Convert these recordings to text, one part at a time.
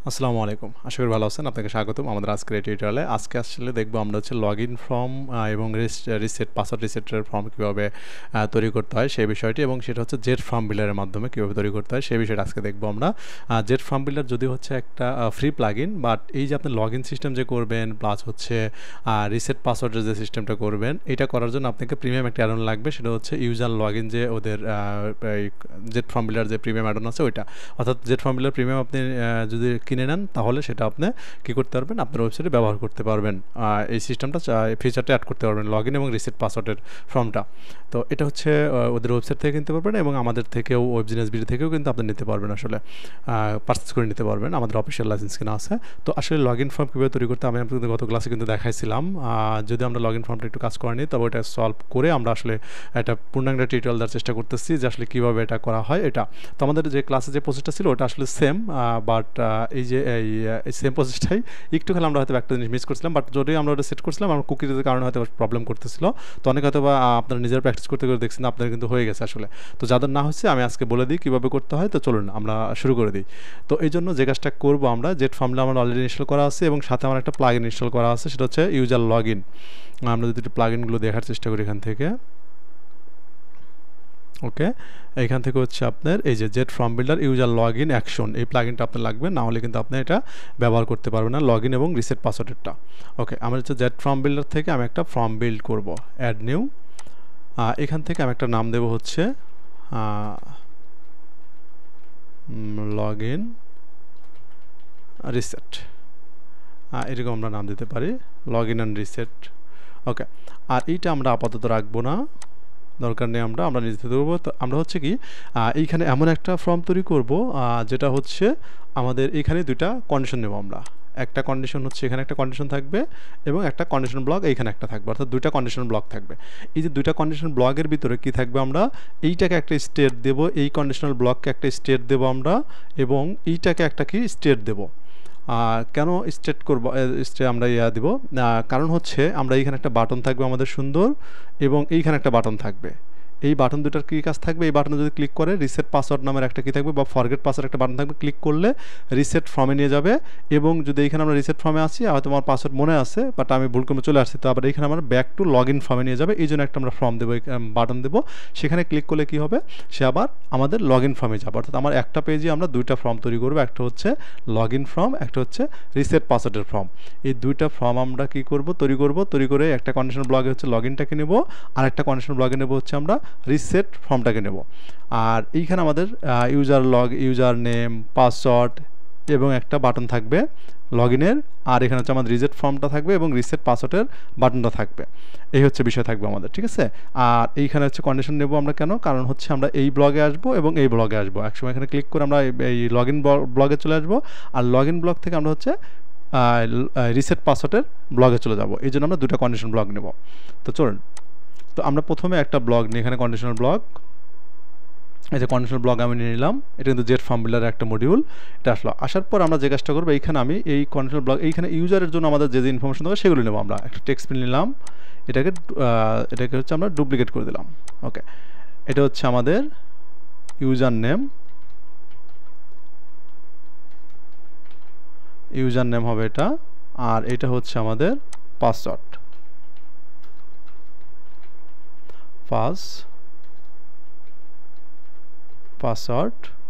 আসসালামু আলাইকুম। আশা করি ভালো আছেন। আপনাকে স্বাগতম আমাদের আজকের এই টিউটোরিয়ালে। আজকে আসলে দেখবো আমরা হচ্ছে লগইন ফর্ম এবং রিসেট পাসওয়ার্ড রিসেটের ফর্ম কীভাবে তৈরি করতে হয় সেই বিষয়টি, এবং সেটা হচ্ছে জেট ফর্ম বিল্ডারের মাধ্যমে কীভাবে তৈরি করতে হয় সেই বিষয়টা আজকে দেখবো আমরা। জেট ফর্ম বিল্ডার যদি হচ্ছে একটা ফ্রি প্লাগইন, বাট এই যে আপনি লগইন সিস্টেম যে করবেন প্লাস হচ্ছে রিসেট পাসওয়ার্ডের যে সিস্টেমটা করবেন, এটা করার জন্য আপনাকে প্রিমিয়াম একটা অ্যাডন লাগবে। সেটা হচ্ছে ইউজার লগইন, যে ওদের জেট ফর্ম বিল্ডার যে প্রিমিয়াম অ্যাডন আছে ওইটা, অর্থাৎ জেট ফর্ম বিল্ডার প্রিমিয়াম আপনি যদি কিনে নেন তাহলে সেটা আপনি কী করতে পারবেন, আপনার ওয়েবসাইটে ব্যবহার করতে পারবেন। এই সিস্টেমটা ফিচারটা অ্যাড করতে পারবেন, লগইন এবং রিসেট পাসওয়ার্ডের ফর্মটা। তো এটা হচ্ছে ওদের ওয়েবসাইট থেকে কিনতে পারবেন, এবং আমাদের থেকেও ওয়েবজিনিয়াস বিডি থেকেও কিন্তু আপনি নিতে পারবেন, আসলে পারচেস করে নিতে পারবেন, আমাদের অফিসিয়াল লাইসেন্স কিনা আছে। তো আসলে লগইন ফর্ম কীভাবে তৈরি করতে আমি আপনাদের গত ক্লাসে কিন্তু দেখাইছিলাম। যদি আমরা লগইন ফর্মটা একটু কাজ করে নিই, তবে এটা সলভ করে আমরা আসলে একটা পূর্ণাঙ্গ টিউটোরিয়াল দেওয়ার চেষ্টা করতেছি যে আসলে কীভাবে এটা করা হয়। এটা তো আমাদের যে ক্লাসে যে প্রসেসটা ছিল ওটা আসলে সেম, বাট এই যে এই সেম প্রসেসটাই একটু খেলে আমরা হয়তো একটা জিনিস মিস করছিলাম, বাট যদি আমরা ওটা সেট করছিলাম আমরা কুকির কারণে হয়তো প্রবলেম করতেছিল। তো অনেক হয়তো বা আপনারা নিজেরা প্র্যাকটিস করতে করে দেখছেন আপনাদের কিন্তু হয়ে গেছে আসলে। তো যাদের না হচ্ছে আমি আজকে বলে দিই কীভাবে করতে হয়। তো চলুন আমরা শুরু করে দিই। তো এই জন্য যে কাজটা করবো আমরা, জেট ফর্মটা আমার অলরেডি ইনস্টল করা আছে এবং সাথে আমার একটা প্লাগইন ইনস্টল করা আছে, সেটা হচ্ছে ইউজার লগইন। আমরা যদি একটু প্লাগইনগুলো দেখার চেষ্টা করি এখান থেকে। ওকে, এইখান থেকে হচ্ছে আপনার এই যে jet form builder user login action, এই প্লাগইনটা আপনার লাগবে, না হলে কিন্তু আপনি এটা ব্যবহার করতে পারবেন না, লগইন এবং রিসেট পাসওয়ার্ডেরটা। ওকে, আমার হচ্ছে জেট ফর্ম বিল্ডার থেকে আমি একটা ফর্ম বিল্ড করব, অ্যাড নিউ। এখান থেকে আমি একটা নাম দেব হচ্ছে লগইন রিসেট, এরকম আমরা নাম দিতে পারি, লগইন অ্যান্ড রিসেট। ওকে, আর এইটা আমরা আপাতত রাখবো না, দরকার নেই, আমরা নিজে দেবো। তো আমরা হচ্ছে কি এইখানে এমন একটা ফর্ম তৈরি করব যেটা হচ্ছে আমাদের এইখানে দুইটা কন্ডিশন নেব আমরা। একটা কন্ডিশন হচ্ছে এখানে একটা কন্ডিশন থাকবে এবং একটা কন্ডিশন ব্লক এইখানে একটা থাকবে, অর্থাৎ দুইটা কন্ডিশন ব্লক থাকবে। এই যে দুইটা কন্ডিশন ব্লকের ভিতরে কি থাকবে, আমরা এইটাকে একটা স্টেট দেব, এই কন্ডিশনাল ব্লককে একটা স্টেট দেব আমরা, এবং এইটাকে একটা কি স্টেট দেব। কেন স্টেট করবো, আমরা দেব, কারণ হচ্ছে আমরা এইখানে একটা বাটন থাকবে আমাদের সুন্দর, এবং এইখানে একটা বাটন থাকবে। এই বাটন দুটার কী কাজ থাকবে, এই বাটনে যদি ক্লিক করে রিসেট পাসওয়ার্ড নামের একটা কী থাকবে, বা ফরগেট পাসওয়ার্ড একটা বাটন থাকবে, ক্লিক করলে রিসেট ফর্মে নিয়ে যাবে। এবং যদি এইখানে আমরা রিসেট ফর্মে আসি, হয়তো আমার পাসওয়ার্ড মনে আছে বাট আমি ভুল করে চলে আসছি, তো আবার এইখানে আমরা ব্যাক টু লগইন ফর্মে নিয়ে যাবে। এই জন্য একটা আমরা ফর্ম দেবো, বাটন দেবো, সেখানে ক্লিক করলে কী হবে, সে আবার আমাদের লগইন ফর্মে যাবে। অর্থাৎ আমার একটা পেজে আমরা দুইটা ফর্ম তৈরি করবো, একটা হচ্ছে লগইন ফর্ম, একটা হচ্ছে রিসেট পাসওয়ার্ডের ফর্ম। এই দুইটা ফর্ম আমরা কী করবো, তৈরি করে একটা কন্ডিশন ব্লগে হচ্ছে লগইনটাকে নেব, আর একটা কন্ডিশন ব্লগে নেব হচ্ছে আমরা রিসেট ফর্মটাকে নেব। আর এইখানে আমাদের ইউজার নেম, পাসওয়ার্ড এবং একটা বাটন থাকবে লগইনের, আর এখানে হচ্ছে আমাদের রিসেট ফর্মটা থাকবে এবং রিসেট পাসওয়ার্ডের বাটনটা থাকবে। এই হচ্ছে বিষয় থাকবে আমাদের, ঠিক আছে। আর এইখানে হচ্ছে কন্ডিশন নেব আমরা, কেন, কারণ হচ্ছে আমরা এই ব্লগে আসবো এবং এই ব্লগে আসবো, একসময় এখানে ক্লিক করে আমরা এই লগইন ব্লগে চলে আসবো, আর লগইন ব্লগ থেকে আমরা হচ্ছে রিসেট পাসওয়ার্ডের ব্লগে চলে যাব। এই জন্য আমরা দুটো কন্ডিশন ব্লগ নেব। তো চলুন, তো আমরা প্রথমে একটা ব্লগ নিই, এখানে কন্ডিশনাল ব্লগ, এই যে কন্ডিশনাল ব্লগ আমি নিয়ে নিলাম, এটা কিন্তু জেট ফর্ম বিল্ডারের একটা মডিউল। এটা আসলো, আসার পর আমরা যে কাজটা করবো, এইখানে আমি এই কন্ডিশনাল ব্লগ, এইখানে ইউজারের জন্য আমাদের যে ইনফরমেশন দরকার সেগুলো নেবো আমরা। একটা টেক্সট ফিল্ড নিলাম, এটাকে হচ্ছে আমরা ডুপ্লিকেট করে দিলাম। ওকে, এটা হচ্ছে আমাদের ইউজার নেম হবে এটা, আর এটা হচ্ছে আমাদের পাসওয়ার্ড।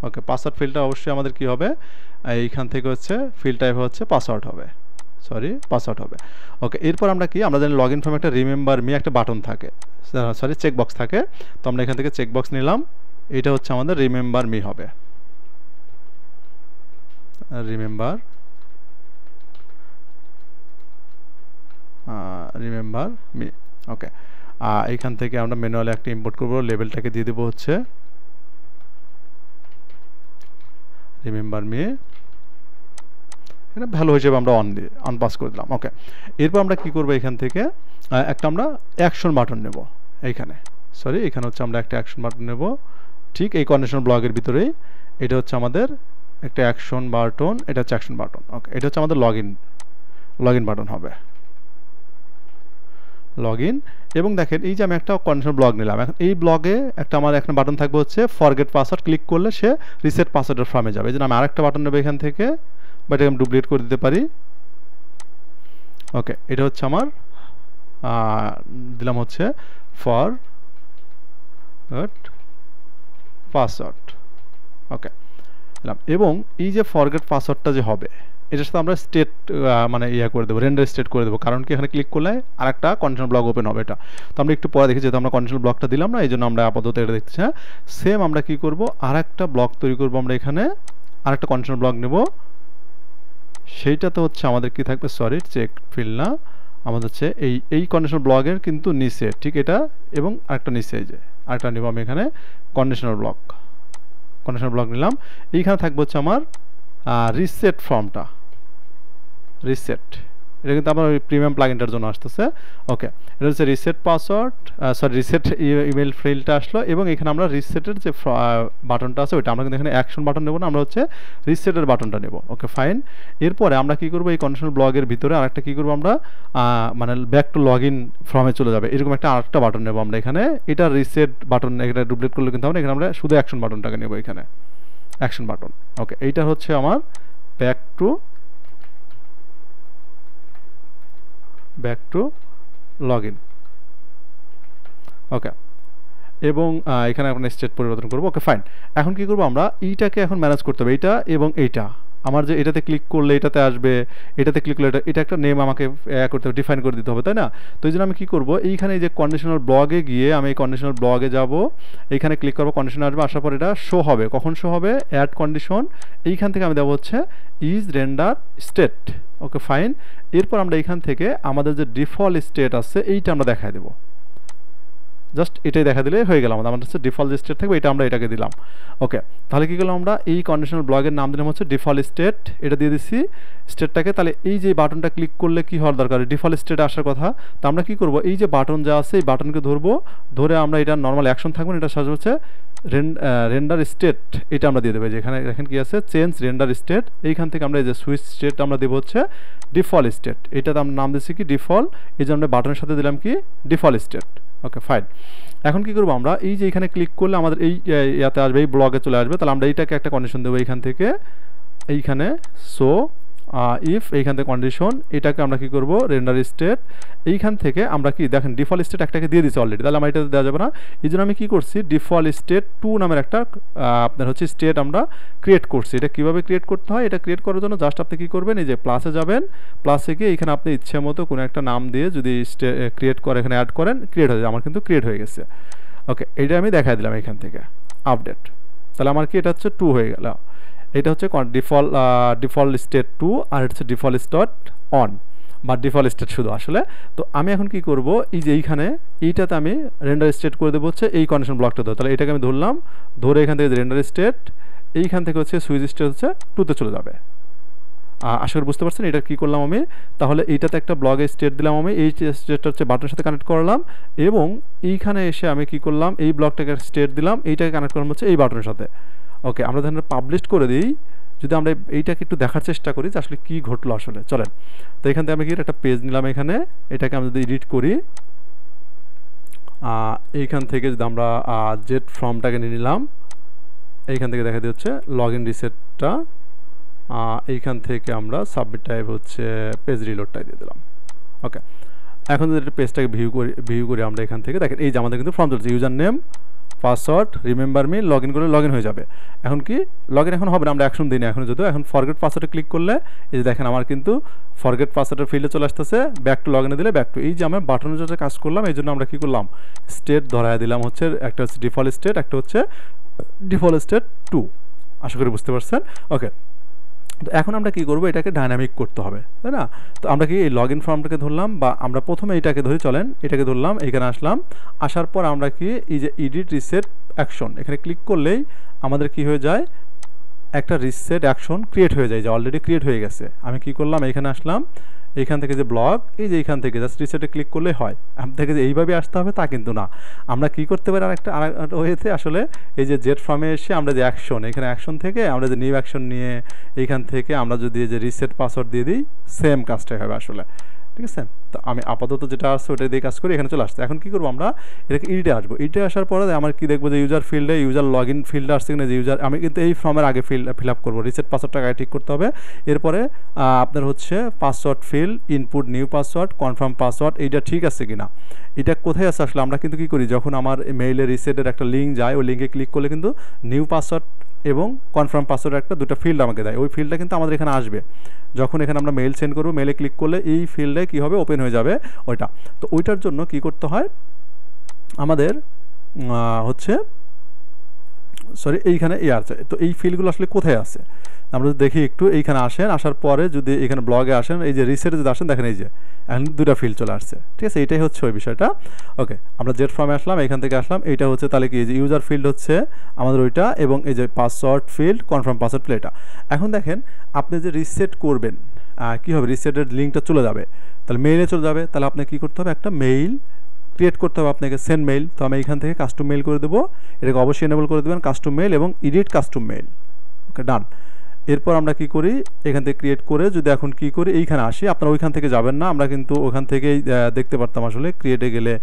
ওকে, পাসওয়ার্ড ফিল্ডটা অবশ্যই আমাদের কি হবে, এইখান থেকে হচ্ছে ফিল্ড টাইপ হচ্ছে পাসওয়ার্ড হবে। ওকে, এরপর আমরা কি, আমরা জানি লগইন ফর্মে একটা রিমেম্বার মি একটা বাটন থাকে, চেকবক্স থাকে। তো আমরা এখান থেকে চেকবক্স নিলাম, এটা হচ্ছে আমাদের রিমেম্বার মি হবে, রিমেম্বার মি। ওকে, এইখান থেকে আমরা ম্যানুয়ালি একটা ইম্পোর্ট করবো, লেভেলটাকে দিয়ে দেবো হচ্ছে রিমেম্বার মি, এটা ভ্যালু হিসেবে আমরা অন পাস করে দিলাম। ওকে, এরপর আমরা কি করবো, এখান থেকে একটা আমরা অ্যাকশন বাটন নেব, এখানে হচ্ছে আমরা একটা অ্যাকশন বাটন নেব, ঠিক এই কন্ডিশনাল ব্লগের ভিতরেই। এটা হচ্ছে আমাদের একটা অ্যাকশন বাটন, এটা হচ্ছে অ্যাকশন বাটন। ওকে, এটা হচ্ছে আমাদের লগইন বাটন হবে, লগইন। এবং দেখেন এই যে আমি একটা কন্ডিশনাল ব্লগ নিলাম, এখন এই ব্লগে একটা আমার একটা বাটন থাকবে হচ্ছে ফরগেট পাসওয়ার্ড, ক্লিক করলে সে রিসেট পাসওয়ার্ডের ফর্মে যাবে। এই জন্য আমি আরেকটা বাটন নেব এখান থেকে, বা এটাকে আমি ডুপ্লিকেট করে দিতে পারি। ওকে, এটা হচ্ছে আমার দিলাম হচ্ছে ফরগেট পাসওয়ার্ড। ওকে দিলাম, এবং এই যে ফরগেট পাসওয়ার্ডটা যে হবে এটার সাথে আমরা স্টেট মানে করে দেবো, রেন্ডার স্টেট করে দেবো, কারণ কি এখানে ক্লিক করলে আর একটা কন্ডিশনাল ব্লক ওপেন হবে। এটা তো আমরা একটু পরে দেখি, যেহেতু আমরা কন্ডিশনাল ব্লকটা দিলাম না, এই জন্য আমরা আপাতত এটা দেখছি। হ্যাঁ, সেম আমরা কি করব, আর একটা ব্লক তৈরি করব আমরা এখানে, আর একটা কন্ডিশনাল ব্লক নেব। সেইটাতে হচ্ছে আমাদের কি থাকবে, সরি চেক ফিল না, আমাদের হচ্ছে এই কন্ডিশনাল ব্লকের কিন্তু নিচে ঠিক এটা, এবং আরেকটা নিচে এই যে আরেকটা নেব আমি এখানে কন্ডিশনাল ব্লক নিলাম। এইখানে থাকবে হচ্ছে আমার রিসেট ফর্মটা, রিসেট, এটা কিন্তু আমার ওই প্রিমিয়াম প্লাগইনটার জন্য আসতেছে। ওকে, এটা হচ্ছে reset password, sorry reset email ফিল্ডটা আসলো, এবং এখানে আমরা রিসেটের যে বাটনটা আছে ওইটা আমরা কিন্তু এখানে অ্যাকশন বাটন নেব না, আমরা হচ্ছে রিসেটের বাটনটা নেব। Okay fine. এরপরে আমরা কি করব, এই কন্ডিশনাল ব্লগের ভিতরে আরেকটা কি করব আমরা, মানে ব্যাক টু লগ ইন ফর্মে চলে যাবে এরকম একটা আরেকটা বাটন নেব আমরা এখানে। এটা রিসেট বাটন, এটা ডুপ্লিকেট করলে কিন্তু হবে না, এখানে আমরা শুধু অ্যাকশন বাটনটাকে নেব, এখানে অ্যাকশন বাটন। ওকে, এইটা হচ্ছে আমার ব্যাক টু লগ ইন। ওকে, এবং এখানে আমরা স্টেট পরিবর্তন করব। Okay fine. এখন কি করব, আমরা এইটাকে এখন ম্যানেজ করতে হবে, এইটা এবং এইটা আমার যে এটাতে ক্লিক করলে এটাতে আসবে, এটাতে ক্লিক করলে এটা একটা নেম আমাকে করতে হবে, ডিফাইন করে দিতে হবে, তাই না? তো এই জন্য আমি কী করবো, এইখানে এই যে কন্ডিশনাল ব্লগে গিয়ে আমি এই কন্ডিশনাল ব্লগে যাব, এইখানে ক্লিক করবো, কন্ডিশন আসবে, আসার পর এটা শো হবে। কখন শো হবে, অ্যাড কন্ডিশন, এইখান থেকে আমি দেবো হচ্ছে is render state. Okay fine. এরপর আমরা এইখান থেকে আমাদের যে ডিফল্ট স্টেট আছে এইটা আমরা দেখাই দেবো, জাস্ট এটাই দেখা দিলে হয়ে গেল আমাদের হচ্ছে ডিফল্ট স্টেট থাকবে, এটা আমরা এটাকে দিলাম। ওকে, তাহলে কী করলাম, আমরা এই কন্ডিশনাল ব্লগের নাম দিলাম হচ্ছে ডিফল্ট স্টেট, এটা দিয়ে দিচ্ছি স্টেটটাকে। তাহলে এই যে বাটনটা ক্লিক করলে কি হওয়ার দরকার, ডিফল্ট স্টেটে আসার কথা। তো আমরা কী করবো, এই যে বাটন যা আছে এই বাটনকে ধরবো, ধরে আমরা এটা নর্মাল অ্যাকশন থাকবে, এটা সাহায্য হচ্ছে রেন্ডার স্টেট, এটা আমরা দিয়ে দেবো। যেখানে দেখেন কি আছে, চেঞ্জ রেন্ডার স্টেট, এইখান থেকে আমরা এই যে সুইচ স্টেট আমরা দেবো হচ্ছে ডিফল্ট স্টেট, এটাতে আমরা নাম দিচ্ছি কি ডিফল্ট, এই যে আমরা বাটনের সাথে দিলাম কি ডিফল্ট স্টেট। Okay fine. এখন কি করবো, আমরা এই যে এখানে ক্লিক করলে আমাদের এই ইয়াতে আসবে, এই ব্লগে চলে আসবে, তাহলে আমরা এইটাকে একটা কন্ডিশন দেবো এইখান থেকে, এইখানে সো ইফ, এইখান থেকে কন্ডিশন, এটাকে আমরা কি করব রেন্ডার স্টেট, এইখান থেকে আমরা কি দেখেন ডিফল্ট স্টেট একটাকে দিয়ে দিচ্ছি অলরেডি, তাহলে আমার এটা দেওয়া যাবে না। এই জন্য আমি কী করছি, ডিফল্ট স্টেট 2 নামের একটা আপনার হচ্ছে স্টেট আমরা ক্রিয়েট করছি। এটা কীভাবে ক্রিয়েট করতে হয়, এটা ক্রিয়েট করার জন্য জাস্ট আপনি কী করবেন, এই যে প্লাসে যাবেন, প্লাসে গিয়ে এখানে আপনি ইচ্ছে মতো কোনো একটা নাম দিয়ে যদি ক্রিয়েট করে এখানে অ্যাড করেন, ক্রিয়েট হয়ে যায়। আমার কিন্তু ক্রিয়েট হয়ে গেছে। ওকে, এটা আমি দেখাই দিলাম এখান থেকে আপডেট, তাহলে আমার কি এটা হচ্ছে 2 হয়ে গেল। এটা হচ্ছে ডিফল্ট স্টেট 2, আর এটা হচ্ছে ডিফল্ট স্টেট অন বা ডিফল্ট স্টেট শুধু আসলে। তো আমি এখন কি করব, এই যে এইখানে এইটাতে আমি রেন্ডার স্টেট করে দেবো হচ্ছে এই কন্ডিশন ব্লকটা ধরে, তাহলে এটাকে আমি ধরলাম, ধরে এখান থেকে রেন্ডার স্টেট, এইখান থেকে হচ্ছে সুইচ স্টেট হচ্ছে 2তে চলে যাবে। আশা করি বুঝতে পারছেন এটা কী করলাম আমি। তাহলে এইটাতে একটা ব্লগে স্টেট দিলাম আমি, এই স্টেটটা হচ্ছে বাটনের সাথে কানেক্ট করলাম, এবং এইখানে এসে আমি কি করলাম, এই ব্লকটাকে স্টেট দিলাম, এইটাকে কানেক্ট করলাম হচ্ছে এই বাটনের সাথে। ওকে, আমরা ধরেন পাবলিশ করে দিই, যদি আমরা এইটাকে একটু দেখার চেষ্টা করি যে আসলে কী ঘটলো আসলে, চলেন। তো এখান থেকে আমি কি একটা পেজ নিলাম এখানে, এটাকে আমি যদি এডিট করি, এইখান থেকে যদি আমরা জেট ফর্মটাকে নিয়ে নিলাম, এইখান থেকে দেখা দিচ্ছে লগ ইন রিসেটটা, এইখান থেকে আমরা সাবমিট টাইপ হচ্ছে পেজ রিলোডটাই দিয়ে দিলাম। ওকে, এখন যদি পেজটাকে ভিউ করি আমরা এখান থেকে দেখেন এই যে আমাদের কিন্তু ফর্ম চলছে, user name password remember me, log in করে লগ ইন হয়ে যাবে। এখন কি লগ ইন এখন হবে না, আমরা অ্যাকশন দিই না এখন, যদিও এখন ফরগেট পাসওয়ার্ডে ক্লিক করলে এই যে দেখেন আমার কিন্তু ফরগেট পাসওয়ার্ডের ফিল্ডে চলে আসতেছে, ব্যাক টু লগ ইনে দিলে ব্যাক টু, এই যে আমরা বাটনের জন্য কাজ করলাম, এই জন্য আমরা কী করলাম স্টেট ধরায় দিলাম হচ্ছে, একটা হচ্ছে ডিফল্ট স্টেট, একটা হচ্ছে ডিফল্ট স্টেট 2। আশা করি বুঝতে পারছেন। ওকে, তো এখন আমরা কি করব, এটাকে ডাইনামিক করতে হবে, তাই না? তো আমরা কি এই লগ ইন ফর্মটাকে ধরলাম, বা আমরা প্রথমে এটাকে ধরে চলেন, এটাকে ধরলাম, এখানে আসলাম, আসার পর আমরা কি এই যে এডিট রিসেট অ্যাকশন, এখানে ক্লিক করলেই আমাদের কি হয়ে যায়, একটা রিসেট অ্যাকশন ক্রিয়েট হয়ে যায়, যে অলরেডি ক্রিয়েট হয়ে গেছে। আমি কি করলাম, এখানে আসলাম, এইখান থেকে যে ব্লগ, এই যে এইখান থেকে জাস্ট রিসেটে ক্লিক করলে হয়, আপনাকে যে এইভাবে আসতে হবে তা কিন্তু না। আমরা কি করতে পারি, আরেকটা হয়েছে আসলে, এই যে জেট ফর্মে এসে আমরা যে অ্যাকশন, এখানে অ্যাকশন থেকে আমরা যে নিউ অ্যাকশন নিয়ে এইখান থেকে আমরা যদি এই যে রিসেট পাসওয়ার্ড দিয়ে দিই, সেম কাজটাই হবে আসলে, ঠিক আছে। তো তো আমি আপাতত যেটা আসছে ওটা দিয়ে কাজ করি, এখানে চলে আসছে। এখন কী করবো আমরা, এটাকে এডিটে আসবো। এডিটে আসার পরে আমার কি দেখবো যে ইউজার ফিল্ডে ইউজার লগ ইন ফিল্ডে আসছে কিনা, যে ইউজার আমি কিন্তু এই ফর্মের আগে ফিল আপ করবো, রিসেট পাসওয়ার্ডটা আগে ঠিক করতে হবে। এরপরে আপনার হচ্ছে password fill, input new password, confirm password, এইটা ঠিক আছে কিনা। এটা কোথায় আছে আসলে, আমরা কিন্তু কী করি, যখন আমার মেইলে রিসেটের একটা লিঙ্ক যায়, ওই লিঙ্কে ক্লিক করলে কিন্তু নিউ পাসওয়ার্ড এবং কনফার্ম পাসওয়ার্ড একটা দুটো ফিল্ড আমাকে দেয়। ওই ফিল্ডটা কিন্তু আমাদের এখানে আসবে যখন এখানে আমরা মেইল সেন্ড করবো। মেইলে ক্লিক করলে এই ফিল্ডে কী হবে, ওপেন হয়ে যাবে ওইটা। তো ওইটার জন্য কি করতে হয় আমাদের হচ্ছে সরি এইখানে আছে। তো এই ফিল্ডগুলো আসলে কোথায় আছে আমরা যদি দেখি একটু, এইখানে আসেন, আসার পরে যদি এখানে ব্লগে আসেন, এই যে রিসেটে যদি আসেন দেখেন এই যে এখন দুটা ফিল্ড চলে আসছে, ঠিক আছে। এইটাই হচ্ছে ওই বিষয়টা। ওকে, আমরা জেট ফর্মে আসলাম, এখান থেকে আসলাম, এইটা হচ্ছে তাহলে কি, এই যে ইউজার ফিল্ড হচ্ছে আমাদের ওইটা, এবং এই যে password field, confirm password field এটা। এখন দেখেন আপনি যে রিসেট করবেন কী হবে, রিসেটের লিঙ্কটা চলে যাবে, তাহলে মেইলে চলে যাবে। তাহলে আপনাকে কী করতে হবে, একটা মেইল ক্রিয়েট করতে হবে আপনাকে, সেন্ড মেইল। তো আমি এখান থেকে কাস্টম মেইল করে দেবো, এটাকে অবশ্যই এনেবল করে দেবেন কাস্টম মেইল এবং এডিট কাস্টম মেইল। ওকে, ডান। এরপর আমরা কি করি, এখান থেকে ক্রিয়েট করে যদি এখন কি করি, এইখানে আসি, আপনারা ওইখান থেকে যাবেন না, আমরা কিন্তু ওখান থেকেই দেখতে পারতাম আসলে, ক্রিয়েটে গেলে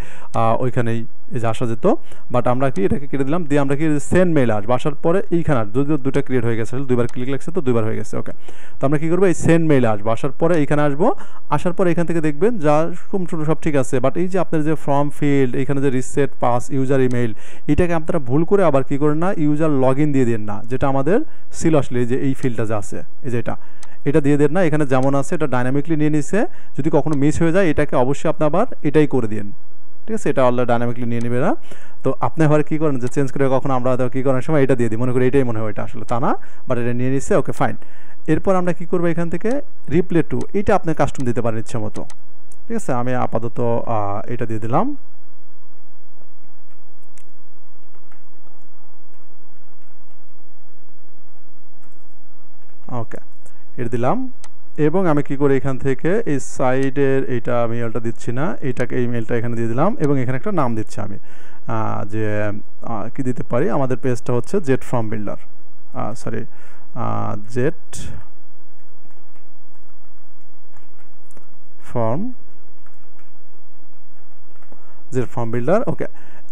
ওইখানেই এই যে আসা যেত। বাট আমরা কি এটাকে কেটে দিলাম, দিয়ে আমরা কি সেন্ড মেইল আসবো, আসার পরে এইখানে যদিও দুটো ক্রিয়েট হয়ে গেছে, দুইবার ক্লিক লাগছে তো দুইবার হয়ে গেছে। ওকে, তো আমরা কী করবো, এই সেন্ড মেইল আসবো, আসার পরে এইখানে আসবো, আসার পরে এখান থেকে দেখবেন যা সব ঠিক আছে। বাট এই যে আপনার যে ফর্ম ফিল্ড, এখানে যে রিসেট পাস ইউজার ইমেইল, এটাকে আপনারা ভুল করে আবার কী করেন না, ইউজার লগ ইন দিয়ে দেন না, যেটা আমাদের ছিল আসলে, এই যে এই ফিল্ডটা যা আছে, এই যে এটা দিয়ে দেন না, এখানে যেমন আছে এটা ডাইনামিকলি নিয়ে নিচ্ছে। যদি কখনো মিস হয়ে যায় এটাকে অবশ্যই আপনি আবার এটাই করে দিন, ঠিক আছে। এটা অলরেডি ডাইনামিকলি নিয়ে নেবে না। তো আপনি আবার কী করেন, যে চেঞ্জ করে কখনো আমরা কী করার সময় এটা দিয়ে দিই, মনে করি এটাই মনে হয় ওইটা, আসলে তা না, বাট এটা নিয়ে নিচ্ছে। ওকে, ফাইন। এরপর আমরা কী করবো, এখান থেকে রিপ্লে টু, এটা আপনি কাস্টম দিতে পারেন ইচ্ছে মতো, ঠিক আছে। আমি আপাতত এটা দিয়ে দিলাম। ওকে, এটা দিলাম, এবং আমি কি করি, এখান থেকে এই সাইডের এইটা আমি মেলটা দিচ্ছি না, এইটাকে এই মেলটা এখানে দিয়ে দিলাম, এবং এখানে একটা নাম দিচ্ছি আমি, যে কি দিতে পারি, আমাদের পেজটা হচ্ছে Z form builder, sorry Z form builder. Okay,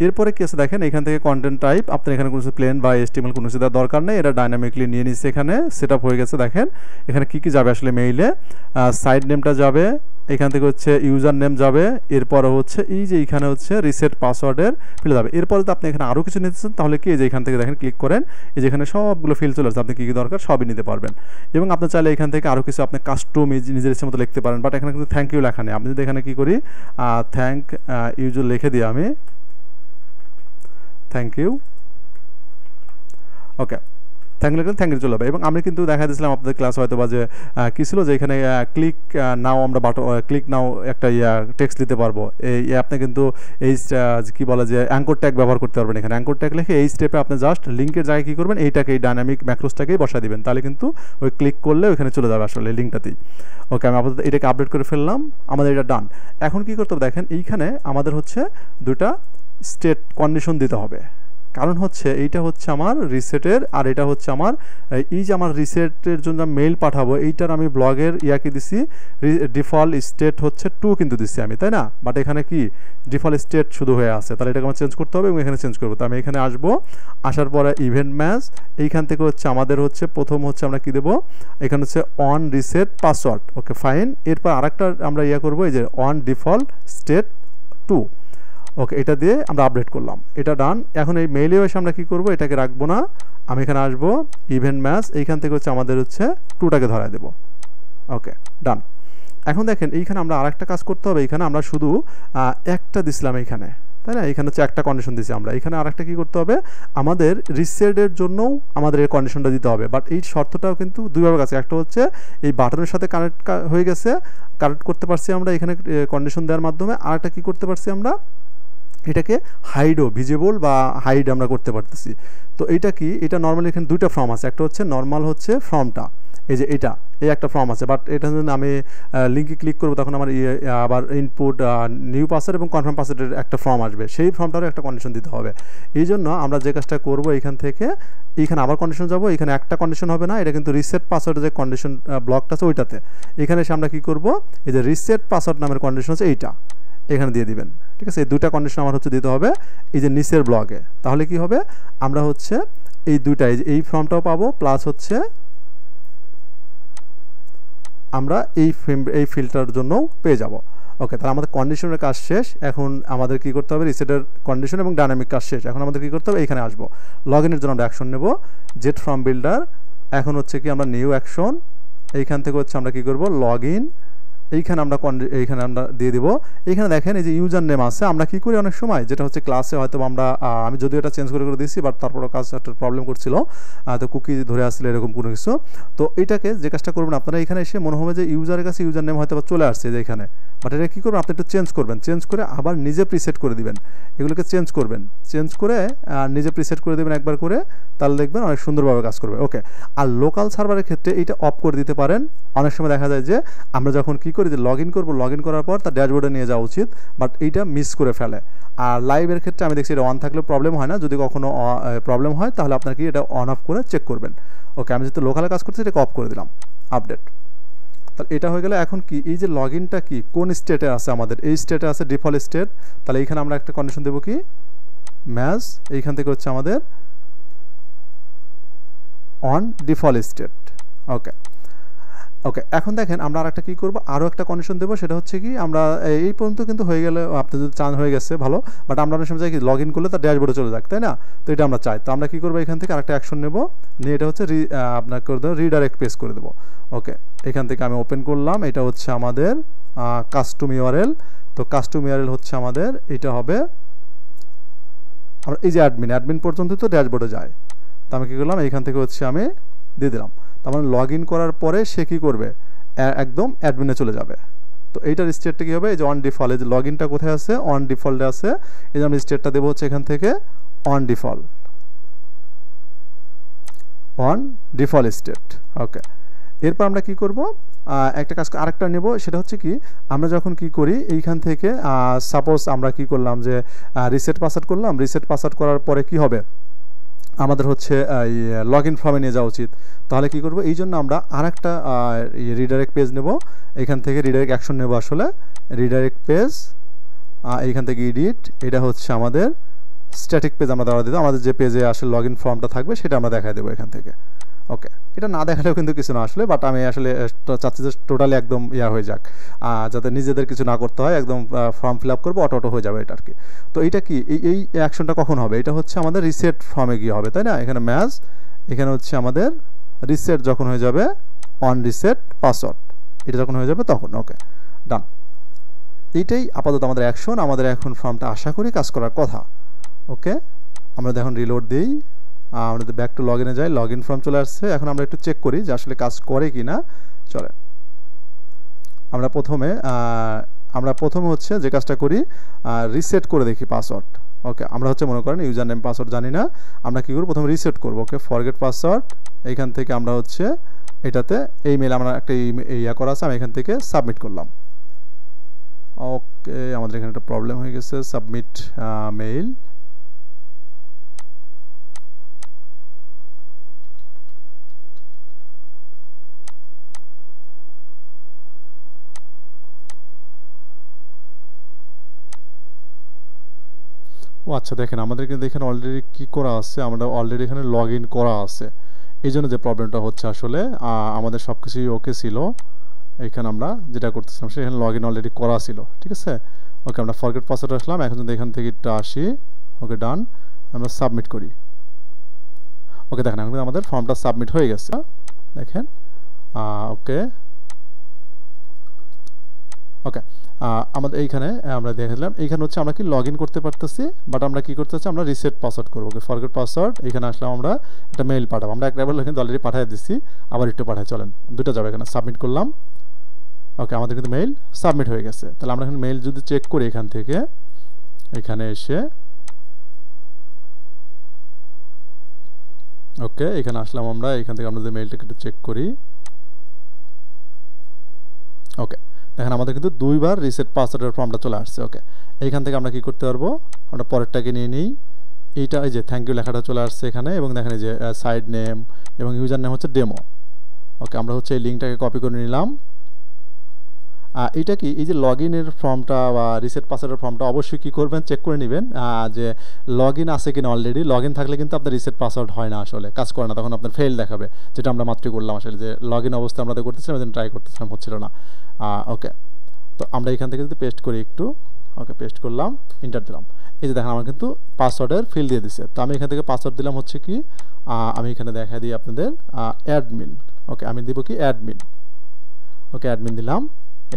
এরপরে কি আছে দেখেন, এখান থেকে কন্টেন্ট টাইপ আপনার এখানে কোনো প্লেন বা HTML কোনো কিছু দেওয়ার দরকার নেই, এটা ডাইনামিকলি নিয়ে নিচ্ছে, এখানে সেট আপ হয়ে গেছে। দেখেন এখানে কি কি যাবে আসলে মেইলে, সাইড নেমটা যাবে, এখান থেকে হচ্ছে ইউজার নেম যাবে, এরপরে হচ্ছে এই যে এখানে হচ্ছে রিসেট পাসওয়ার্ডের ফিল যাবে। এরপরে যদি আপনি এখানে আরও কিছু নিতে চান তাহলে কি, এই যে এখান থেকে দেখেন ক্লিক করেন, এই যে এখানে সবগুলো ফিল চলে আসছে, আপনি কী কী দরকার সবই নিতে পারবেন। এবং আপনি চাইলে এখান থেকে আরও কিছু আপনি কাস্টম নিজের ইচ্ছে মতো লিখতে পারেন, বাট এখানে কিন্তু থ্যাংক ইউ লেখা নেই। আপনি যদি এখানে কী করি, থ্যাংক ইউ লিখে দিই আমি, thank you. Okay, thank you thank you চলে যাবে। এবং আমি কিন্তু দেখা দিয়েছিলাম আপনাদের ক্লাস হয়তো বা যে কী ছিল, যে এখানে ক্লিক নাও, আমরা ক্লিক নাও একটা টেক্সট দিতে পারবো। এই আপনি কিন্তু এই কী বলে যে অ্যাঙ্কর ট্যাগ ব্যবহার করতে পারবেন। এখানে অ্যাঙ্কর ট্যাগ লিখে এই স্টেপে আপনি জাস্ট লিঙ্কের জায়গায় কী করবেন, এইটাকে এই ডাইনামিক ম্যাক্রোসটাকেই বসা দিবেন, তাহলে কিন্তু ওই ক্লিক করলে ওইখানে চলে যাবে আসলে লিঙ্কটাতেই। ওকে, আমি আপাতত এটাকে আপডেট করে ফেললাম, আমাদের এটা ডান। এখন কী করতে হবে দেখেন, এইখানে আমাদের হচ্ছে দুটা স্টেট কন্ডিশন দিতে হবে, কারণ হচ্ছে এইটা হচ্ছে আমার রিসেটের, আর এটা হচ্ছে আমার এই যে আমার রিসেটের জন্য মেইল পাঠাবো, এইটার আমি ব্লগের ইয়াকে দিছি ডিফল্ট স্টেট হচ্ছে 2 কিন্তু দিচ্ছি আমি, তাই না। বাট এখানে কি ডিফল্ট স্টেট শুধু হয়ে আছে, তাহলে এটাকে আমার চেঞ্জ করতে হবে, এবং এখানে চেঞ্জ করবো। তো আমি এখানে আসবো, আসার পরে ইভেন্ট ম্যাচ, এইখান থেকে হচ্ছে আমাদের হচ্ছে প্রথম হচ্ছে আমরা কি দেবো, এখানে হচ্ছে on reset password. Okay, fine. এরপর আরেকটা আমরা ইয়া করবো, এই যে অন ডিফল্ট স্টেট 2। ওকে, এটা দিয়ে আমরা আপডেট করলাম, এটা ডান। এখন এই মেইলে এসে আমরা কী করবো, এটাকে রাখবো না, আমি এখানে আসবো ইভেন্ট ম্যাচ, এইখান থেকে হচ্ছে আমাদের হচ্ছে 2টাকে ধরায় দেবো। ওকে, ডান। এখন দেখেন এইখানে আমরা আরেকটা কাজ করতে হবে, এইখানে আমরা শুধু একটা দিছিলাম এইখানে, তাই না। এখানে হচ্ছে একটা কন্ডিশন দিছি আমরা, এখানে আরেকটা কী করতে হবে, আমাদের রিসেটের জন্যও আমাদের এই কন্ডিশনটা দিতে হবে। বাট এই শর্তটাও কিন্তু দুইভাবে কাছে, একটা হচ্ছে এই বাটনের সাথে কানেক্ট হয়ে গেছে, কানেক্ট করতে পারছি আমরা এখানে কন্ডিশন দেওয়ার মাধ্যমে। আরেকটা কী করতে পারছি আমরা, এটাকে হাইডও ভিজিবল বা হাইড আমরা করতে পারতেছি। তো এইটা কি, এটা নর্মালি এখানে দুইটা ফর্ম আছে, একটা হচ্ছে নর্মাল হচ্ছে ফর্মটা, এই যে এটা এই একটা ফর্ম আছে, বাট এটা যদি আমি লিঙ্কে ক্লিক করবো তখন আমার আবার ইনপুট নিউ পাসওয়ার্ড এবং কনফার্ম পাসওয়ার্ডের একটা ফর্ম আসবে, সেই ফর্মটারও একটা কন্ডিশন দিতে হবে। এই জন্য আমরা যে কাজটা করবো এইখান থেকে এইখানে আবার কন্ডিশন যাবো, এখানে একটা কন্ডিশন হবে না, এটা কিন্তু রিসেট পাসওয়ার্ডের যে কন্ডিশন ব্লকটা আছে ওইটাতে, এখানে এসে আমরা কী করবো এই যে রিসেট পাসওয়ার্ড নামের কন্ডিশন আছে এইটা এখানে দিয়ে দিবেন। ঠিক আছে, এই দুইটা কন্ডিশন আমার হচ্ছে দিতে হবে এই যে নিচের ব্লকে। তাহলে কি হবে, আমরা হচ্ছে এই দুইটা এই ফর্মটাও পাবো, প্লাস হচ্ছে আমরা এই ফিল্ডটার জন্যও পেয়ে যাব। ওকে, তাহলে আমাদের কন্ডিশনের কাজ শেষ। এখন আমাদের কি করতে হবে, রিসেটের কন্ডিশন এবং ডাইনামিক কাজ শেষ। এখন আমাদের কি করতে হবে, এখানে আসবো, লগ ইনের জন্য আমরা অ্যাকশন নেব, জেট ফ্রম বিল্ডার। এখন হচ্ছে কি আমরা নিউ অ্যাকশন, এইখান থেকে হচ্ছে আমরা কি করব, লগ ইন, এইখানে আমরা দিয়ে দিব। এইখানে দেখেন এই যে ইউজার নেম আছে, আমরা কি করি অনেক সময় যেটা হচ্ছে ক্লাসে হয়তো আমরা আমি যদিও এটা চেঞ্জ করে দিয়েছি, বাট তারপরে কাজ একটা প্রবলেম করছিল, তো কুকি ধরে আসছিল এরকম কোনো কিছু। তো এইটাকে যে কাজটা করবেন আপনারা, এখানে এসে মনে হবে যে ইউজারের কাছে ইউজার নেম হয়তো চলে আসছে যে এখানে, বাট এটা কী করবেন আপনি একটু চেঞ্জ করবেন, চেঞ্জ করে আবার নিজে প্রিসেট করে দিবেন, এগুলোকে চেঞ্জ করবেন, চেঞ্জ করে নিজে প্রিসেট করে দেবেন একবার করে, তাহলে দেখবেন অনেক সুন্দরভাবে কাজ করবে। ওকে, আর লোকাল সার্ভারের ক্ষেত্রে এইটা অফ করে দিতে পারেন। অনেক সময় দেখা যায় যে আমরা যখন কী করি যে লগ ইন করবো, লগ ইন করার পর তার ড্যাশবোর্ডে নিয়ে যাওয়া উচিত, বাট এইটা মিস করে ফেলে। আর লাইভের ক্ষেত্রে আমি দেখছি এটা অন থাকলেও প্রবলেম হয় না, যদি কখনো প্রবলেম হয় তাহলে আপনার কি এটা অন অফ করে চেক করবেন। ওকে, আমি যেহেতু লোকালে কাজ করছি এটাকে অফ করে দিলাম, আপডেট। তাহলে এটা হয়ে গেলে এখন কি এই যে লগ ইনটা কি কোন স্টেটে আছে, আমাদের এই স্টেটে আছে ডিফল্ট স্টেট। তাহলে এইখানে আমরা একটা কন্ডিশন দেবো কি ম্যাচ, এইখান থেকে হচ্ছে আমাদের অন ডিফল্ট স্টেট। ওকে ওকে, এখন দেখেন আমরা আরেকটা কী করবো, আরও একটা কন্ডিশন দেবো, সেটা হচ্ছে কি আমরা এই পর্যন্ত কিন্তু হয়ে গেলে আপনি যদি চান হয়ে গেছে ভালো, বাট আমরা অনেক সময় চাই কি লগ ইন করলে তার ড্যাশবোর্ডে চলে যাক, তাই না? তো এটা আমরা চাই, তো আমরা কী করবো এখান থেকে আরেকটা অ্যাকশন নেব, নিয়ে এটা হচ্ছে আপনার করে দেবো রিডাইরেক্ট পেজ করে দেবো। ওকে, এখান থেকে আমি ওপেন করলাম, এটা হচ্ছে আমাদের কাস্টম ইউআরএল। তো কাস্টম ইউআরএল হচ্ছে আমাদের এটা হবে আমরা এই যে অ্যাডমিন পর্যন্ত তো ড্যাশবোর্ডে যায়। তো আমি কী করলাম এইখান থেকে হচ্ছে আমি দিয়ে দিলাম। তার মানে লগ ইন করার পরে সে কী করবে, একদম অ্যাডমিনে চলে যাবে। তো এইটার স্টেটটা কী হবে, এই যে অন ডিফল্ট, এই যে লগ ইনটা কোথায় আছে, অন ডিফল্টে আছে, এই যে আমি স্টেটটা দেবো হচ্ছে এখান থেকে অন ডিফল্ট স্টেট। ওকে, এরপর আমরা কি করব, একটা কাজ আরেকটা নেব, সেটা হচ্ছে কি আমরা যখন কি করি এইখান থেকে সাপোজ আমরা কি করলাম যে রিসেট পাসওয়ার্ড করলাম, রিসেট পাসওয়ার্ড করার পরে কি হবে আমাদের হচ্ছে লগ ইন ফর্মে নিয়ে যাওয়া উচিত। তাহলে কি করব, এই জন্য আমরা আরেকটা রিডাইরেক্ট পেজ নেব, এখান থেকে রিডাইরেক্ট অ্যাকশন নেব, আসলে রিডাইরেক্ট পেজ, এইখান থেকে এডিট, এটা হচ্ছে আমাদের স্ট্যাটিক পেজ আমরা দেওয়া দিতে, আমাদের যে পেজে আসলে লগ ইন ফর্মটা থাকবে সেটা আমরা দেখাই দেবো এখান থেকে। ওকে, এটা না দেখালেও কিন্তু কিছু না আসলে, বাট আমি আসলে চাচ্ছি যে টোটালি একদম হয়ে যাক, যাতে নিজেদের কিছু না করতে হয়, একদম ফর্ম ফিল আপ করবো অটো হয়ে যাবে এটা আর কি। তো এইটা কি এই অ্যাকশনটা কখন হবে, এটা হচ্ছে আমাদের রিসেট ফর্মে গিয়ে হবে, তাই না? এখানে ম্যাচ, এখানে হচ্ছে আমাদের রিসেট যখন হয়ে যাবে অন রিসেট পাসওয়ার্ড, এটা যখন হয়ে যাবে তখন। ওকে, ডান। এইটাই আপাতত আমাদের অ্যাকশন, আমাদের এখন ফর্মটা আশা করি কাজ করার কথা। ওকে, আমরা দেখুন রিলোড দিই, আমরা যদি ব্যাক টু লগ ইনে যাই, লগ ইন ফর্ম চলে আসছে। এখন আমরা একটু চেক করি যে আসলে কাজ করে কি না। চলে, আমরা প্রথমে হচ্ছে যে কাজটা করি রিসেট করে দেখি পাসওয়ার্ড। ওকে, আমরা হচ্ছে মনে করেন ইউজার নেম পাসওয়ার্ড জানি না, আমরা কী করব প্রথমে রিসেট করব। ওকে, ফরগেট পাসওয়ার্ড, এইখান থেকে আমরা হচ্ছে এটাতে এই মেল আমরা একটা ইয়া করা আছে, আমি এখান থেকে সাবমিট করলাম। ওকে, আমাদের এখানে একটা প্রবলেম হয়ে গেছে, সাবমিট মেইল। ও আচ্ছা, দেখেন আমাদের কিন্তু এখানে অলরেডি কী করা আছে, আমরা অলরেডি এখানে লগ ইন করা আছে, এই জন্য যে প্রবলেমটা হচ্ছে আসলে আমাদের সব কিছুই ওকে ছিল। এখানে আমরা যেটা করতেছিলাম সেখানে লগ ইন অলরেডি করা ছিল, ঠিক আছে। ওকে, আমরা ফরগেট পাসওয়ার্ড আসলাম, এখন যদি এখান থেকে একটু আসি, ওকে ডান, আমরা সাবমিট করি। ওকে, দেখেন এখন আমাদের ফর্মটা সাবমিট হয়ে গেছে, দেখেন। ওকে ওকে, আমাদের এইখানে আমরা দেখলাম, এইখানে হচ্ছে আমরা কি লগ ইন করতে পারতেছি, বাট আমরা কি করতে হচ্ছে আমরা রিসেট পাসওয়ার্ড করবো। ওকে, ফরগেট পাসওয়ার্ড, এখানে আসলাম, আমরা একটা মেইল পাঠাবো, আমরা একটা কিন্তু অলরেডি পাঠিয়ে দিচ্ছি, আবার একটু পাঠাই, চলেন দুটো যাবে, এখানে সাবমিট করলাম। ওকে, আমাদের কিন্তু মেইল সাবমিট হয়ে গেছে। তাহলে আমরা এখন মেইল যদি চেক করি এখান থেকে, এখানে এসে ওকে এখানে আসলাম, আমরা এখান থেকে আমরা যদি মেইলটাকে একটু চেক করি, ওকে, দেখেন আমাদের কিন্তু 2 বার রিসেট পাসওয়ার্ডের ফর্মটা চলে আসছে। ওকে, এইখান থেকে আমরা কি করতে পারবো, আমরা পরেরটাকে নিয়ে নিই। এইটা এই যে থ্যাংক ইউ লেখাটা চলে আসছে এখানে, এবং দেখেন এই যে সাইড নেম এবং ইউজার নেম হচ্ছে ডেমো। ওকে, আমরা হচ্ছে এই লিঙ্কটাকে কপি করে নিলাম। এটা কি, এই যে লগ ইনের ফর্মটা বা রিসেট পাসওয়ার্ডের ফর্মটা অবশ্যই কী করবেন, চেক করে নেবেন যে লগ ইন আছে কিনা অলরেডি। লগ ইন থাকলে কিন্তু আপনার রিসেট পাসওয়ার্ড হয় না, আসলে কাজ করে না, তখন আপনার ফেল দেখাবে, যেটা আমরা মাত্রই করলাম আসলে, যে লগ ইন অবস্থায় আমরা করতেছিলাম, ট্রাই করতেছিলাম, হচ্ছিল না। ওকে, তো আমরা এখান থেকে যদি পেস্ট করি একটু, ওকে পেস্ট করলাম, এন্টার দিলাম। এই যে দেখেন আমার কিন্তু পাসওয়ার্ডের ফিল দিয়ে দিচ্ছে। তো আমি এখান থেকে পাসওয়ার্ড দিলাম হচ্ছে কি, আমি এখানে দেখা দিই আপনাদের অ্যাডমিন। ওকে, আমি দিব কি অ্যাডমিন। ওকে, অ্যাডমিন দিলাম।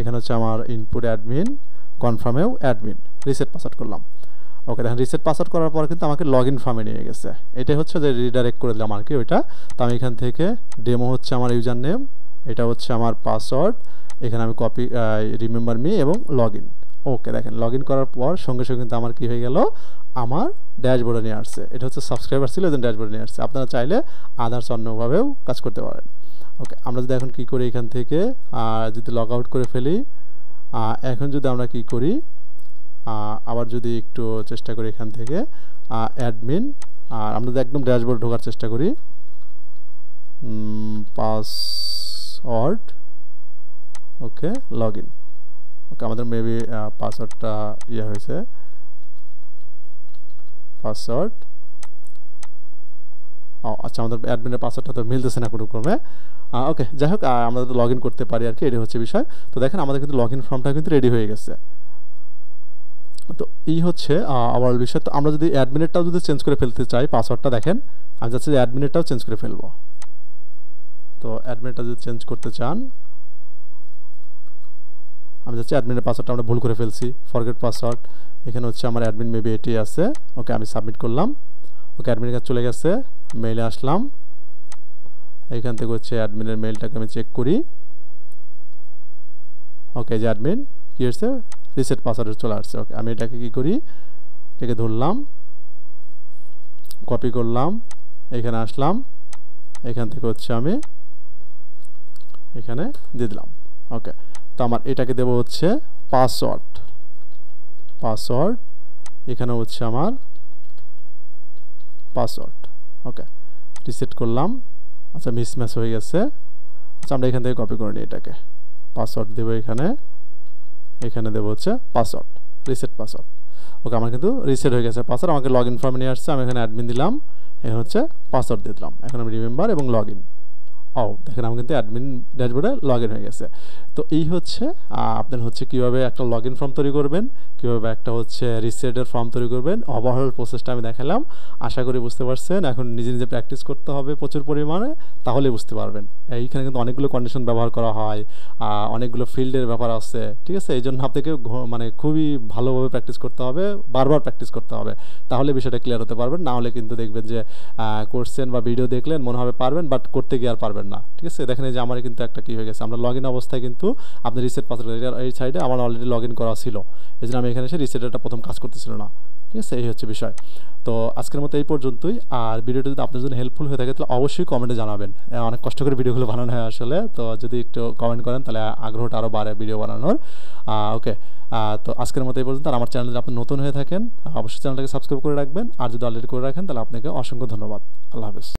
এখানে হচ্ছে আমার ইনপুট অ্যাডমিন, কনফার্মেও অ্যাডমিন, রিসেট পাসওয়ার্ড করলাম। ওকে, দেখেন রিসেট পাসওয়ার্ড করার পর কিন্তু আমাকে লগ ইন ফর্মে নিয়ে গেছে। এটাই হচ্ছে যে রিডাইরেক্ট করে দিলাম আর কি ওইটা। তো আমি এখান থেকে ডেমো হচ্ছে আমার ইউজার নেম, এটা হচ্ছে আমার পাসওয়ার্ড, এখানে আমি কপি রিমেম্বার মি এবং লগ ইন। ওকে, দেখেন লগ ইন করার পর সঙ্গে সঙ্গে কিন্তু আমার কী হয়ে গেল, আমার ড্যাশবোর্ডে নিয়ে আসছে। এটা হচ্ছে সাবস্ক্রাইবার ছিল, এই ড্যাশবোর্ডে নিয়ে আসছে। আপনারা চাইলে আদার্স অন্যভাবেও কাজ করতে পারেন। ওকে, আমরা যদি এখন কী করি, এখান থেকে যদি লগ আউট করে ফেলি, এখন যদি আমরা কি করি, আবার যদি একটু চেষ্টা করি এখান থেকে অ্যাডমিন, আর আমরা যদি একদম ড্যাশবোর্ড ঢোকার চেষ্টা করি, পাসওয়ার্ড, ওকে লগ ইন। ওকে, আমাদের মেবি পাসওয়ার্ডটা ইয়ে হয়েছে, পাসওয়ার্ড, আচ্ছা আমাদের অ্যাডমিনের পাসওয়ার্ডটা তো মিলতেছে না কোনো ক্রমে। ওকে, যাই হোক, আমরা তো লগ ইন করতে পারি আর কি, এটাই হচ্ছে বিষয়। তো দেখেন আমাদের কিন্তু লগ ইন ফর্মটা কিন্তু রেডি হয়ে গেছে। তো এই হচ্ছে ওভারঅল বিষয়। তো আমরা যদি অ্যাডমিনেরটাও যদি চেঞ্জ করে ফেলতে চাই পাসওয়ার্ডটা, দেখেন আমি যাচ্ছি যে অ্যাডমিনেরটাও চেঞ্জ করে ফেলবো। তো অ্যাডমিনেরটা যদি চেঞ্জ করতে চান, আমি যাচ্ছি অ্যাডমিনের পাসওয়ার্ডটা আমরা ভুল করে ফেলছি, ফরগেট পাসওয়ার্ড। এখানে হচ্ছে আমার অ্যাডমিন মেবি এটি আছে। ওকে, আমি সাবমিট করলাম। ওকে, অ্যাডমিনের কাছে চলে গেছে, মেইলে আসলাম, এইখান থেকে হচ্ছে অ্যাডমিনের মেইলটাকে আমি চেক করি। ওকে, যে অ্যাডমিন কী হচ্ছে, রিসেট পাসওয়ার্ডে চলে আসছে। ওকে, আমি এটাকে কী করি, এটাকে ধরলাম, কপি করলাম, এখানে আসলাম, এখান থেকে হচ্ছে আমি এখানে দিয়ে দিলাম। ওকে, তো আমার এটাকে দেবো হচ্ছে পাসওয়ার্ড, পাসওয়ার্ড, এখানে হচ্ছে আমার পাসওয়ার্ড। ওকে, রিসেট করলাম। আচ্ছা, মিসম্যাচ হয়ে গেছে। আচ্ছা, আমরা এখান থেকে কপি করে নিই, এটাকে পাসওয়ার্ড দেবো এখানে, এখানে দেবো হচ্ছে পাসওয়ার্ড, রিসেট পাসওয়ার্ড। ওকে, আমার কিন্তু রিসেট হয়ে গেছে পাসওয়ার্ড, আমাকে লগ ইন ফর্মে নিয়ে আসছে। আমি এখানে অ্যাডমিন দিলাম, এখানে হচ্ছে পাসওয়ার্ড দিয়ে দিলাম, এখন আমি রিমেম্বার এবং লগ ইন। দেখেন আমি কিন্তু অ্যাডমিন ড্যাশবোর্ডে লগ ইন হয়ে গেছে। তো এই হচ্ছে আপনার হচ্ছে কীভাবে একটা লগ ইন ফর্ম তৈরি করবেন, কীভাবে একটা হচ্ছে রিসেটের ফর্ম তৈরি করবেন, ওভারঅল প্রসেসটা আমি দেখালাম। আশা করি বুঝতে পারছেন। এখন নিজে নিজে প্র্যাকটিস করতে হবে প্রচুর পরিমাণে, তাহলে বুঝতে পারবেন। এইখানে কিন্তু অনেকগুলো কন্ডিশন ব্যবহার করা হয়, অনেকগুলো ফিল্ডের ব্যাপার আছে, ঠিক আছে। এই জন্য আপনাকে মানে খুবই ভালোভাবে প্র্যাকটিস করতে হবে, বারবার প্র্যাকটিস করতে হবে, তাহলে বিষয়টা ক্লিয়ার হতে পারবেন। না হলে কিন্তু দেখবেন যে করছেন বা ভিডিও দেখলেন মনে হবে পারবেন, বাট করতে গিয়ে আর পারবেন না, ঠিক আছে। দেখেন এই যে আমার কিন্তু একটা কী হয়ে গেছে, আমরা লগ ইন অবস্থায় কিন্তু আপনি রিসেট পাসওয়ার্ড, এই সাইডে আমার অলরেডি লগ ইন করা ছিল, এই জন্য আমি এখানে এসে রিসেটেরটা প্রথম কাজ করতেছিল না, ঠিক আছে। এই হচ্ছে বিষয়। তো আজকের মতো এই পর্যন্তই। আর ভিডিওটা যদি আপনার জন্য হেল্পফুল হয়ে থাকে তাহলে অবশ্যই কমেন্টে জানাবেন। অনেক কষ্ট করে ভিডিওগুলো বানানো হয় আসলে, তো যদি একটু কমেন্ট করেন তাহলে আগ্রহটা আরও বাড়ে ভিডিও বানানোর। ওকে, তো আজকের মতো এই পর্যন্ত। আর আমার চ্যানেলে যদি আপনি নতুন হয়ে থাকেন অবশ্যই চ্যানেলটাকে সাবস্ক্রাইব করে রাখবেন, আর যদি অলরেডি করে রাখেন তাহলে আপনাকে অসংখ্য ধন্যবাদ। আল্লাহ হাফেজ।